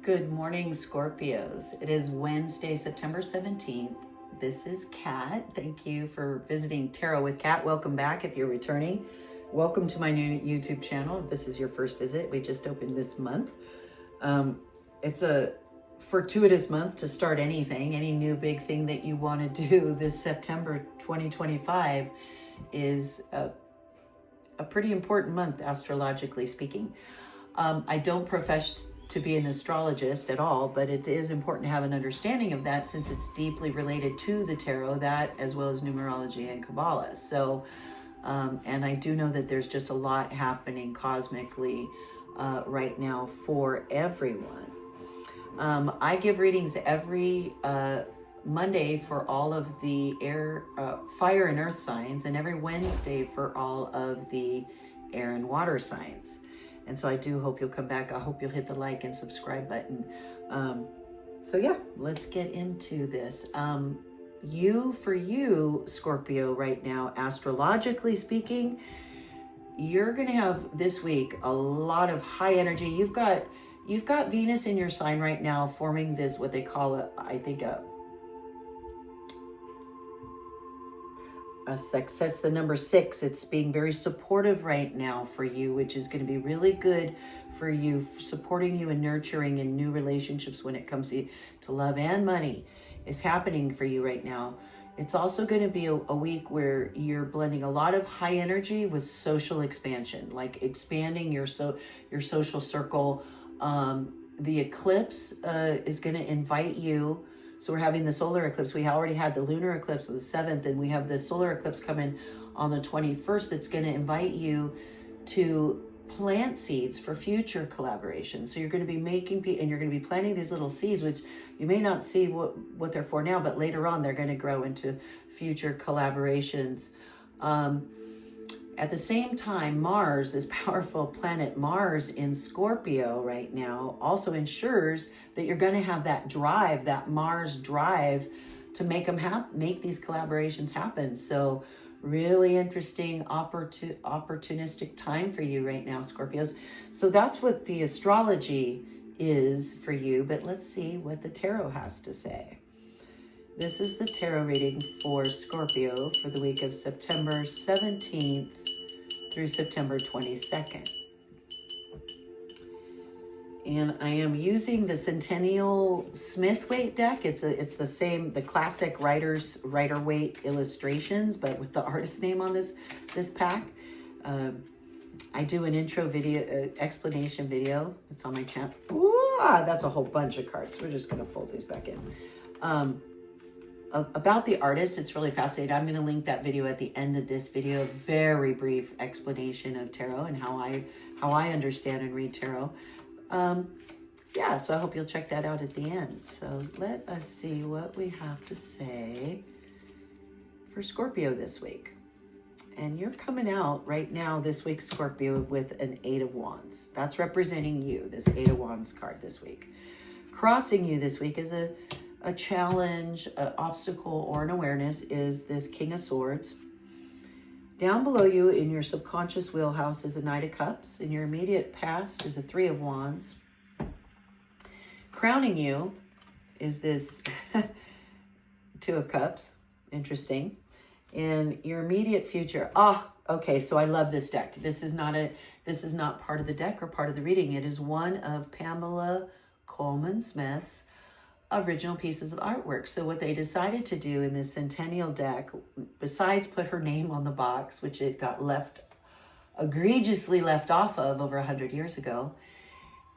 Good morning, Scorpios. It is Wednesday, September 17th. This is Kat. Thank you for visiting Tarot with Kat. Welcome back if you're returning. Welcome to my new YouTube channel. If this is your first visit, we just opened this month. It's a fortuitous month to start anything. Any new big thing that you want to do this September 2025 is a pretty important month, astrologically speaking. I don't profess to be an astrologist at all, but it is important to have an understanding of that since it's deeply related to the tarot, that as well as numerology and Kabbalah. So, and I do know that there's just a lot happening cosmically right now for everyone. I give readings every Monday for all of the air, fire and earth signs, and every Wednesday for all of the air and water signs. And so I do hope you'll come back. I hope you'll hit the like and subscribe button. So yeah, let's get into this. For you, Scorpio, right now, astrologically speaking, you're going to have this week a lot of high energy. You've got Venus in your sign right now forming this, what they call a success, the number 6. It's being very supportive right now for you, which is going to be really good for you, supporting you and nurturing in new relationships when it comes to love and money is happening for you right now. It's also going to be a week where you're blending a lot of high energy with social expansion, like expanding your social circle. The eclipse is going to invite you. So we're having the solar eclipse. We already had the lunar eclipse on the 7th, and we have the solar eclipse coming on the 21st that's going to invite you to plant seeds for future collaborations. So you're going to be and you're going to be planting these little seeds, which you may not see what they're for now, but later on they're going to grow into future collaborations. At the same time, Mars, this powerful planet Mars in Scorpio right now, also ensures that you're going to have that drive, that Mars drive to make these collaborations happen. So really interesting, opportunistic time for you right now, Scorpios. So that's what the astrology is for you, but let's see what the tarot has to say. This is the tarot reading for Scorpio for the week of September 17th through September 22nd. And I am using the Centennial Smith-Waite deck. It's the classic Rider-Waite illustrations, but with the artist name on this pack. I do an intro video, explanation video. It's on my channel. Ooh, that's a whole bunch of cards. We're just gonna fold these back in. About the artist, it's really fascinating. I'm going to link that video at the end of this video. A very brief explanation of tarot and how I understand and read tarot. Yeah, so I hope you'll check that out at the end. So let us see what we have to say for Scorpio this week. And you're coming out right now this week, Scorpio, with an 8 of Wands. That's representing you, this 8 of Wands card this week. Crossing you this week is a challenge, an obstacle, or an awareness is this King of Swords. Down below you in your subconscious wheelhouse is a Knight of Cups. In your immediate past is a 3 of Wands. Crowning you is this 2 of Cups. Interesting. In your immediate future, okay, so I love this deck. This is not part of the deck or part of the reading. It is one of Pamela Coleman Smith's original pieces of artwork. So what they decided to do in this Centennial deck, besides put her name on the box, which it got egregiously left off of over 100 years ago,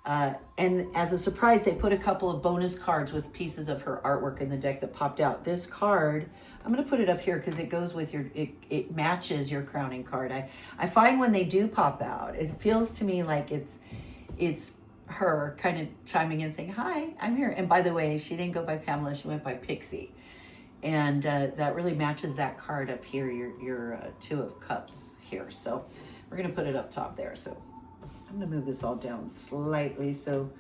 and as a surprise, they put a couple of bonus cards with pieces of her artwork in the deck that popped out. This card, I'm going to put it up here because it goes with it matches your crowning card. I find when they do pop out, it feels to me like it's her kind of chiming in saying, hi, I'm here. And by the way, she didn't go by Pamela, she went by Pixie. And that really matches that card up here, your 2 of Cups here. So we're gonna put it up top there. So I'm gonna move this all down slightly so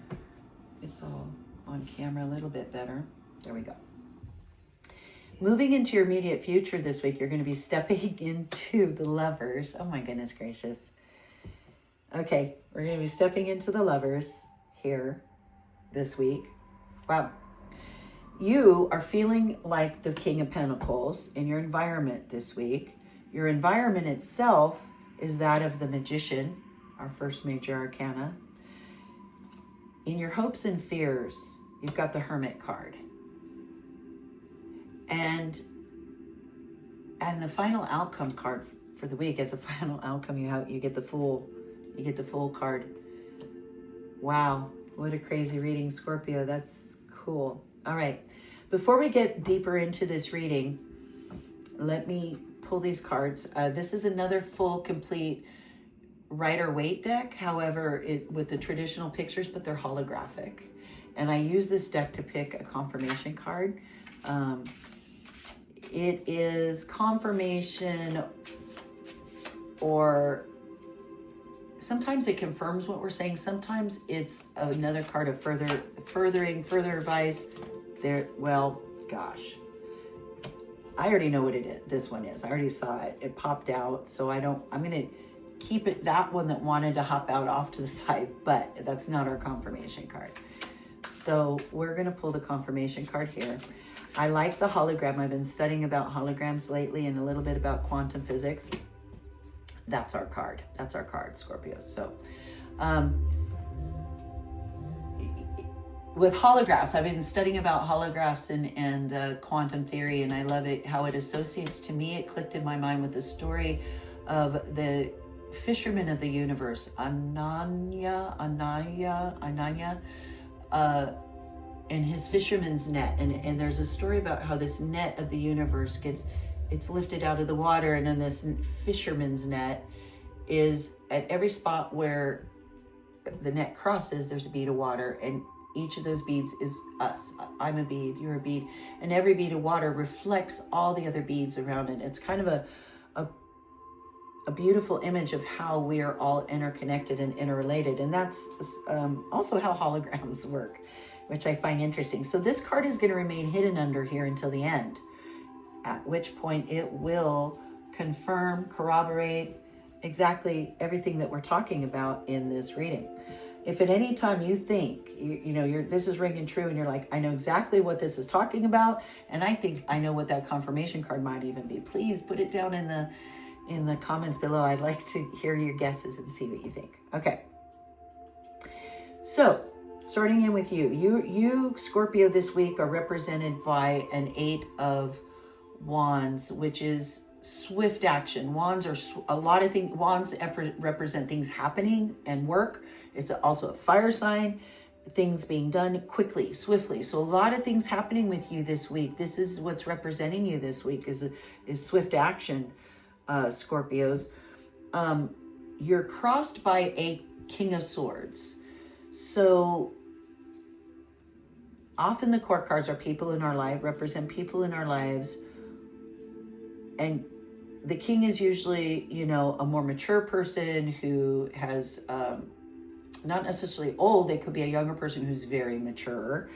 it's all on camera a little bit better. There we go. Moving into your immediate future this week, you're gonna be stepping into the Lovers. Oh my goodness gracious. Okay, we're going to be stepping into the Lovers here. this week. Wow. You are feeling like the King of Pentacles in your environment this week. Your environment itself is that of the Magician, our first major arcana. In your hopes and fears, you've got the Hermit card. And the final outcome card for the week, as a final outcome, you get the Fool. You get the Fool card. Wow, what a crazy reading, Scorpio. That's cool. All right. Before we get deeper into this reading, let me pull these cards. This is another full, complete Rider-Waite deck. However, with the traditional pictures, but they're holographic. And I use this deck to pick a confirmation card. It is confirmation, or sometimes it confirms what we're saying. Sometimes it's another card of further advice. Well, gosh, I already know what this one is. I already saw it. It popped out. So I'm going to keep it, that one that wanted to hop out off to the side, but that's not our confirmation card. So we're going to pull the confirmation card here. I like the hologram. I've been studying about holograms lately and a little bit about quantum physics. That's our card. That's our card, Scorpio. So, with holographs, I've been studying about holographs and quantum theory, and I love it, how it associates to me. It clicked in my mind with the story of the fisherman of the universe, Ananya, and his fisherman's net. And there's a story about how this net of the universe it's lifted out of the water, and then this fisherman's net is at every spot where the net crosses, there's a bead of water, and each of those beads is us. I'm a bead, you're a bead, and every bead of water reflects all the other beads around it. It's kind of a beautiful image of how we are all interconnected and interrelated. And that's also how holograms work, which I find interesting. So this card is going to remain hidden under here until the end, at which point it will confirm, corroborate exactly everything that we're talking about in this reading. If at any time you think, this is ringing true, and you're like, I know exactly what this is talking about, and I think I know what that confirmation card might even be, please put it down in the comments below. I'd like to hear your guesses and see what you think. Okay. So, starting in with you, Scorpio, this week are represented by an 8 of Wands, which is swift action. Wands are a lot of things. Wands represent things happening and work. It's also a fire sign, things being done quickly, swiftly. So a lot of things happening with you this week. This is what's representing you this week is swift action, Scorpios. You're crossed by a King of Swords. So often the court cards are people in our life, represent people in our lives. And the king is usually, a more mature person who has, not necessarily old. They could be a younger person who's very mature,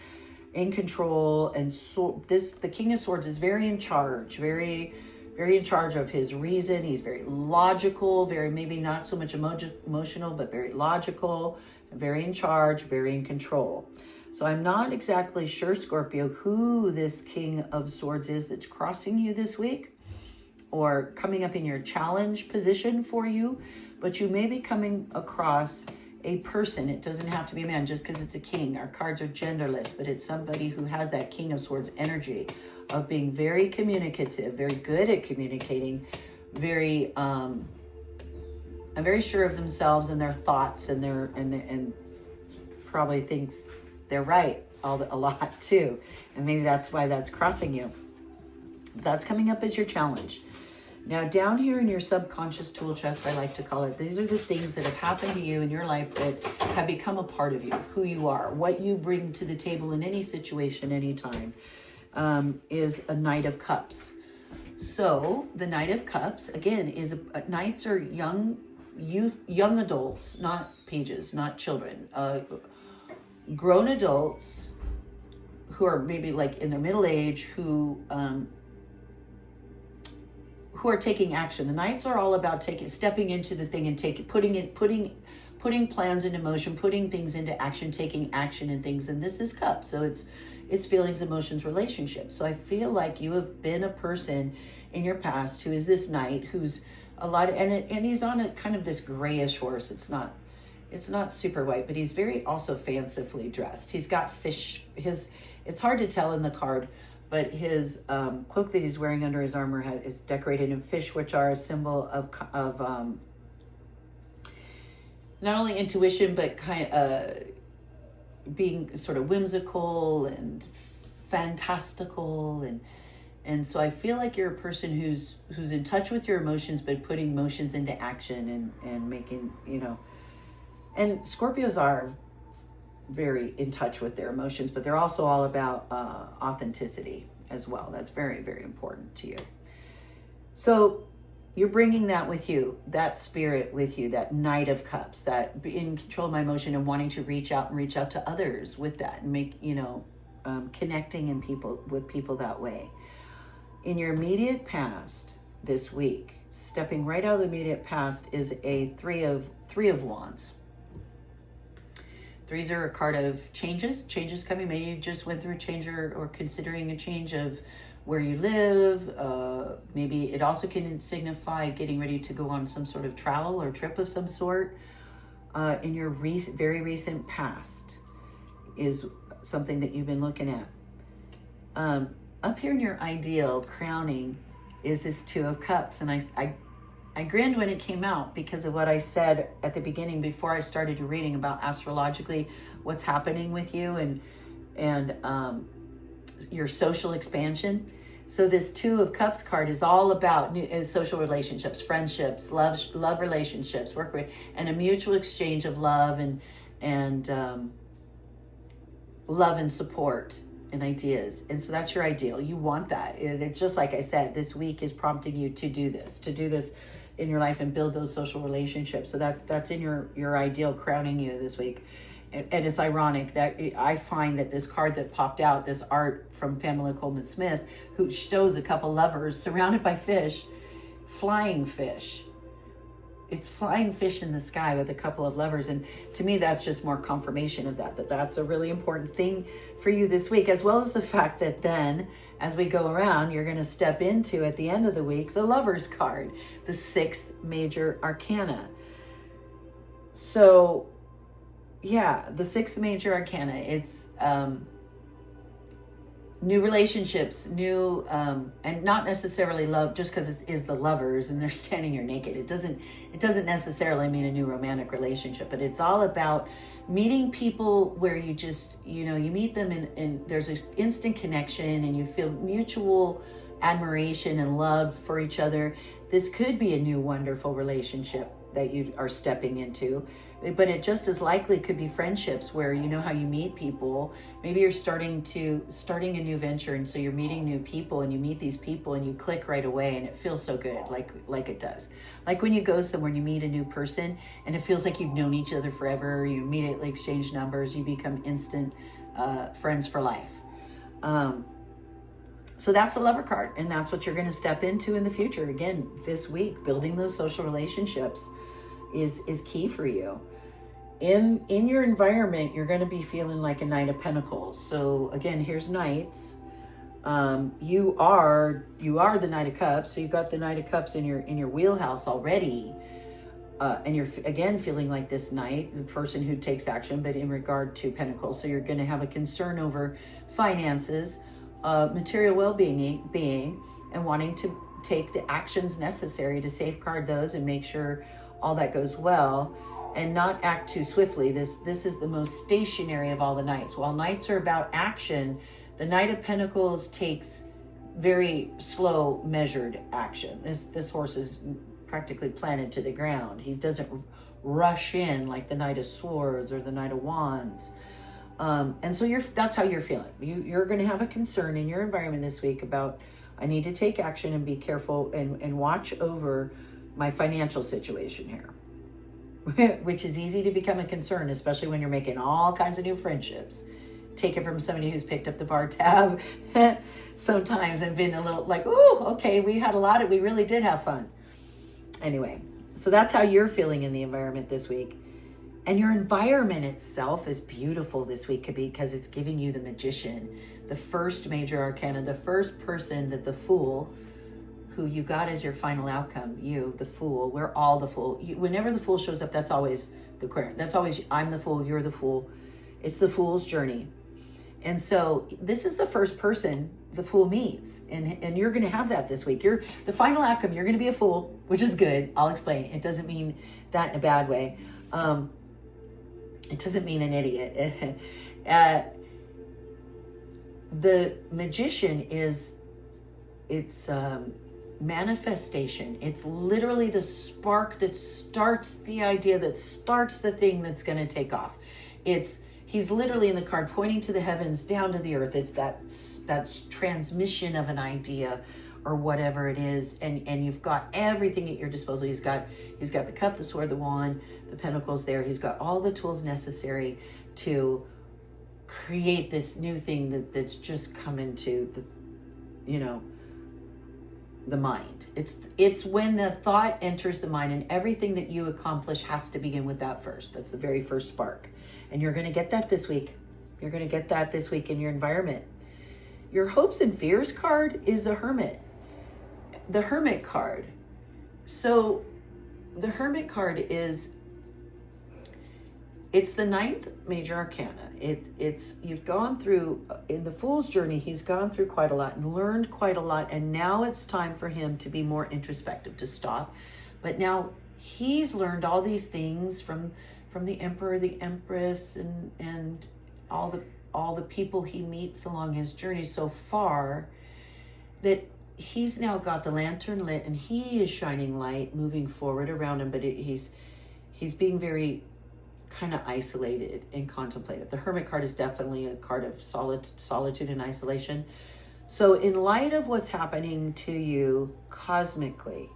in control. And so the King of Swords is very in charge, very, very in charge of his reason. He's very logical, very, maybe not so much emotional, but very logical, very in charge, very in control. So I'm not exactly sure, Scorpio, who this King of Swords is that's crossing you this week or coming up in your challenge position for you, but you may be coming across a person. It doesn't have to be a man just because it's a king. Our cards are genderless, but it's somebody who has that King of Swords energy of being very communicative, very good at communicating, very sure of themselves and their thoughts, and probably thinks they're right a lot too. And maybe that's why that's crossing you. That's coming up as your challenge. Now, down here in your subconscious tool chest, I like to call it, these are the things that have happened to you in your life that have become a part of you, who you are, what you bring to the table in any situation, anytime, is a Knight of Cups. So the Knight of Cups, again, is knights are young adults, not pages, not children, grown adults who are maybe like in their middle age, who are taking action. The knights are all about stepping into the thing and putting putting plans into motion, putting things into action, taking action in things. And this is cups. So it's feelings, emotions, relationships. So I feel like you have been a person in your past who is this knight who's a lot of, and he's on a kind of this grayish horse. It's not super white, but he's very also fancifully dressed. He's got fish, it's hard to tell in the card, but his cloak that he's wearing under his armor is decorated in fish, which are a symbol of not only intuition, but kind of being sort of whimsical and fantastical. And so I feel like you're a person who's in touch with your emotions, but putting emotions into action and making, and Scorpios are very in touch with their emotions, but they're also all about authenticity as well. That's very, very important to you. So you're bringing that with you, that spirit with you, that Knight of Cups, that in control of my emotion and wanting to reach out to others with that and make, connecting with people that way. In your immediate past this week, stepping right out of the immediate past is a three of wands. Threes are a card of changes coming. Maybe you just went through a change or considering a change of where you live. Maybe it also can signify getting ready to go on some sort of travel or trip of some sort. In your very recent past is something that you've been looking at. Up here in your ideal crowning is this Two of Cups. And I grinned when it came out because of what I said at the beginning before I started your reading about astrologically what's happening with you and your social expansion. So this Two of Cups card is all about social relationships, friendships, love relationships, work with, and a mutual exchange of love and love and support and ideas. And so that's your ideal. You want that. It's just like I said, this week is prompting you to do this in your life and build those social relationships. So that's in your ideal crowning you this week. And it's ironic that I find that this card that popped out, this art from Pamela Coleman Smith, who shows a couple lovers surrounded by fish, flying fish. It's flying fish in the sky with a couple of lovers. And to me, that's just more confirmation of that's a really important thing for you this week, as well as the fact that then as we go around, you're going to step into, at the end of the week, the Lovers card, the 6th major arcana. So yeah, the 6th major arcana, it's new relationships, new, and not necessarily love, just because it is the Lovers and they're standing here naked. It doesn't necessarily mean a new romantic relationship, but it's all about meeting people where you just, you meet them and there's an instant connection and you feel mutual admiration and love for each other. This could be a new wonderful relationship that you are stepping into, but it just as likely could be friendships where how you meet people. Maybe you're starting a new venture, and so you're meeting new people and you meet these people and you click right away and it feels so good, like it does. Like when you go somewhere and you meet a new person and it feels like you've known each other forever, you immediately exchange numbers, you become instant friends for life. So that's the Lover card, and that's what you're going to step into in the future. Again, this week, building those social relationships is key for you. In your environment, you're going to be feeling like a Knight of Pentacles. So again, here's Knights. You are the Knight of Cups. So you've got the Knight of Cups in your wheelhouse already. And you're again feeling like this Knight, the person who takes action, but in regard to Pentacles. So you're going to have a concern over finances, material well-being, and wanting to take the actions necessary to safeguard those and make sure all that goes well, and not act too swiftly. This is the most stationary of all the Knights. While Knights are about action, the Knight of Pentacles takes very slow, measured action. This horse is practically planted to the ground. He doesn't rush in like the Knight of Swords or the Knight of Wands. And so that's how you're feeling. You're going to have a concern in your environment this week about, I need to take action and be careful and watch over my financial situation here, which is easy to become a concern, especially when you're making all kinds of new friendships. Take it from somebody who's picked up the bar tab sometimes and been a little like, oh, okay, we really did have fun. Anyway, so that's how you're feeling in the environment this week. And your environment itself is beautiful this week because it's giving you the Magician, the first major arcana, the first person that the Fool, who you got as your final outcome, you, the Fool, we're all the Fool. Whenever the Fool shows up, that's always the Aquarian. That's always, I'm the Fool, you're the Fool. It's the Fool's journey. And so this is the first person the Fool meets. And you're going to have that this week. You're the final outcome. You're going to be a Fool, which is good. I'll explain. It doesn't mean that in a bad way. It doesn't mean an idiot. The Magician it's manifestation. It's literally the spark that starts the idea, that starts the thing that's going to take off. He's literally in the card pointing to the heavens, down to the earth. It's that's transmission of an idea or whatever it is, and you've got everything at your disposal. He's got the cup, the sword, the wand, the pentacles there. He's got all the tools necessary to create this new thing that's just come into the mind. It's when the thought enters the mind, and everything that you accomplish has to begin with that first. That's the very first spark. And you're going to get that this week. You're going to get that this week in your environment. Your hopes and fears card is a Hermit. The Hermit card. So the Hermit card it's the 9th major arcana. You've gone through, in the Fool's journey, he's gone through quite a lot and learned quite a lot. And now it's time for him to be more introspective, to stop. But now he's learned all these things from the Emperor, the Empress, and all the people he meets along his journey so far, that he's now got the lantern lit and he is shining light moving forward around him, but he's being very kind of isolated and contemplative. The Hermit card is definitely a card of solitude and isolation. So in light of what's happening to you cosmically,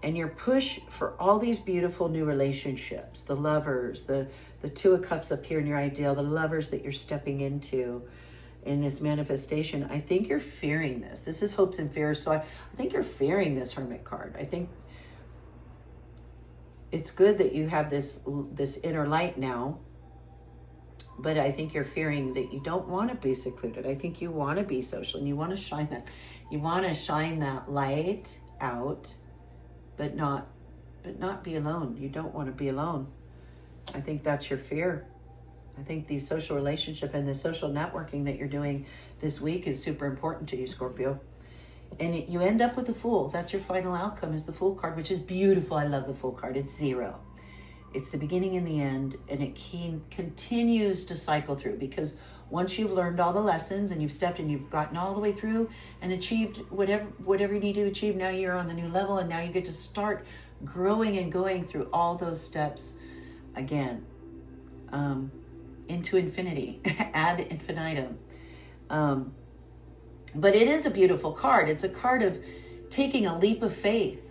and your push for all these beautiful new relationships, the Lovers, the Two of Cups up here in your ideal, the Lovers that you're stepping into in this manifestation, I think you're fearing this. This is hopes and fears. So I think you're fearing this Hermit card. I think it's good that you have this inner light now, but I think you're fearing that you don't want to be secluded. I think you want to be social and you want to shine that light out, but not be alone. You don't want to be alone. I think that's your fear. I think the social relationship and the social networking that you're doing this week is super important to you, Scorpio. And you end up with the Fool. That's your final outcome, is the Fool card, which is beautiful. I love the Fool card. It's 0. It's the beginning and the end, and it continues to cycle through, because once you've learned all the lessons and you've stepped and you've gotten all the way through and achieved whatever you need to achieve, now you're on the new level, and now you get to start growing and going through all those steps again, into infinity, ad infinitum. But it is a beautiful card. It's a card of taking a leap of faith.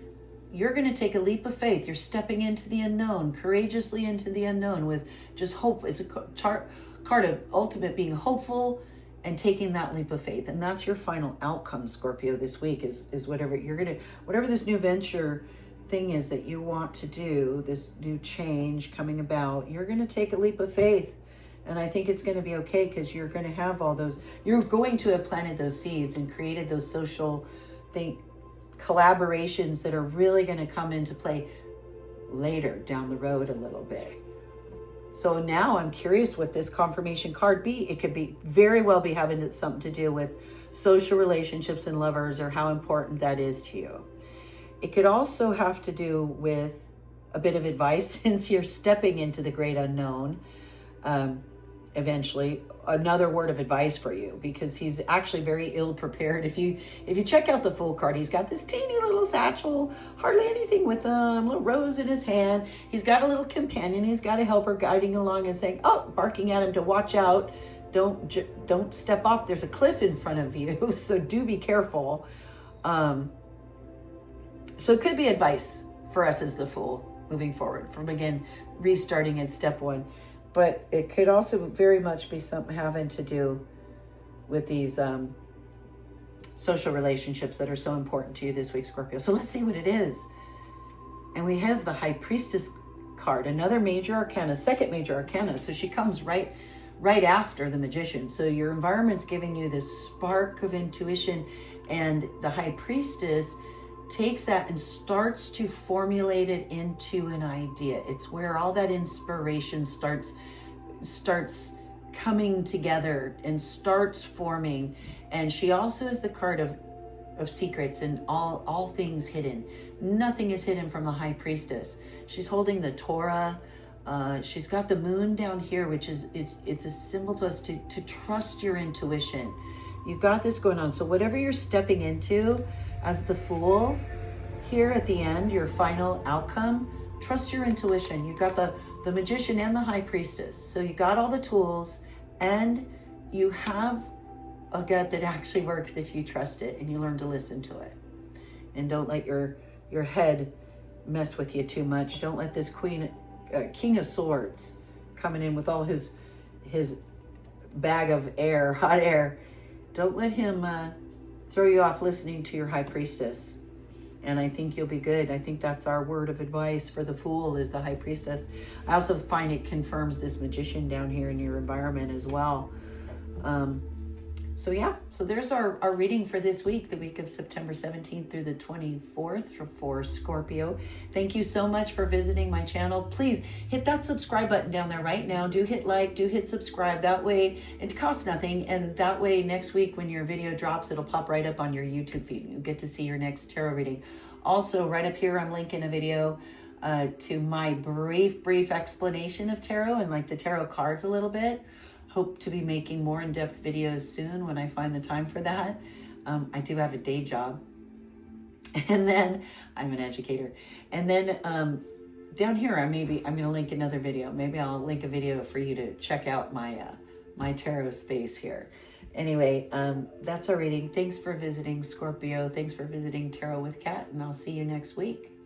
You're going to take a leap of faith. You're stepping into the unknown, courageously into the unknown with just hope. It's a card of ultimate being hopeful and taking that leap of faith. And that's your final outcome, Scorpio, this week is whatever this new venture thing is that you want to do, this new change coming about, you're going to take a leap of faith. And I think it's going to be okay, because you're going to have all those, you're going to have planted those seeds and created those social collaborations that are really going to come into play later down the road a little bit. So now I'm curious what this confirmation card be. It could be very well be having something to do with social relationships and lovers, or how important that is to you. It could also have to do with a bit of advice, since you're stepping into the great unknown. Eventually, another word of advice for you, because he's actually very ill prepared. If you check out the Fool card, he's got this teeny little satchel, hardly anything with him, a little rose in his hand. He's got a little companion. He's got a helper guiding along and saying, barking at him to watch out. Don't step off. There's a cliff in front of you, so do be careful. So it could be advice for us as the Fool moving forward, from again restarting at step 1. But it could also very much be something having to do with these social relationships that are so important to you this week, Scorpio. So let's see what it is. And we have the High Priestess card, another major arcana, second major arcana. So she comes right after the Magician. So your environment's giving you this spark of intuition, and the High Priestess takes that and starts to formulate it into an idea. It's where all that inspiration starts coming together and starts forming. And she also is the card of secrets and all things hidden. Nothing is hidden from the High Priestess. She's holding the Torah. She's got the moon down here, which is it's a symbol to us to trust your intuition. You've got this going on. So whatever you're stepping into as the Fool here at the end, your final outcome, trust your intuition. You've got the Magician and the High Priestess. So you got all the tools, and you have a gut that actually works if you trust it and you learn to listen to it. And don't let your head mess with you too much. Don't let this King of Swords coming in with all his bag of air, hot air. Don't let him throw you off listening to your High Priestess. And I think you'll be good. I think that's our word of advice for the Fool, is the High Priestess. I also find it confirms this Magician down here in your environment as well. So yeah, so there's our reading for this week, the week of September 17th through the 24th for Scorpio. Thank you so much for visiting my channel. Please hit that subscribe button down there right now. Do hit like, do hit subscribe. That way it costs nothing. And that way next week when your video drops, it'll pop right up on your YouTube feed. And you'll get to see your next tarot reading. Also, right up here, I'm linking a video to my brief explanation of tarot and like the tarot cards a little bit. Hope to be making more in-depth videos soon when I find the time for that. I do have a day job. And then I'm an educator. And then down here, I'm going to link another video. Maybe I'll link a video for you to check out my tarot space here. Anyway, that's our reading. Thanks for visiting, Scorpio. Thanks for visiting Tarot with Kat, and I'll see you next week.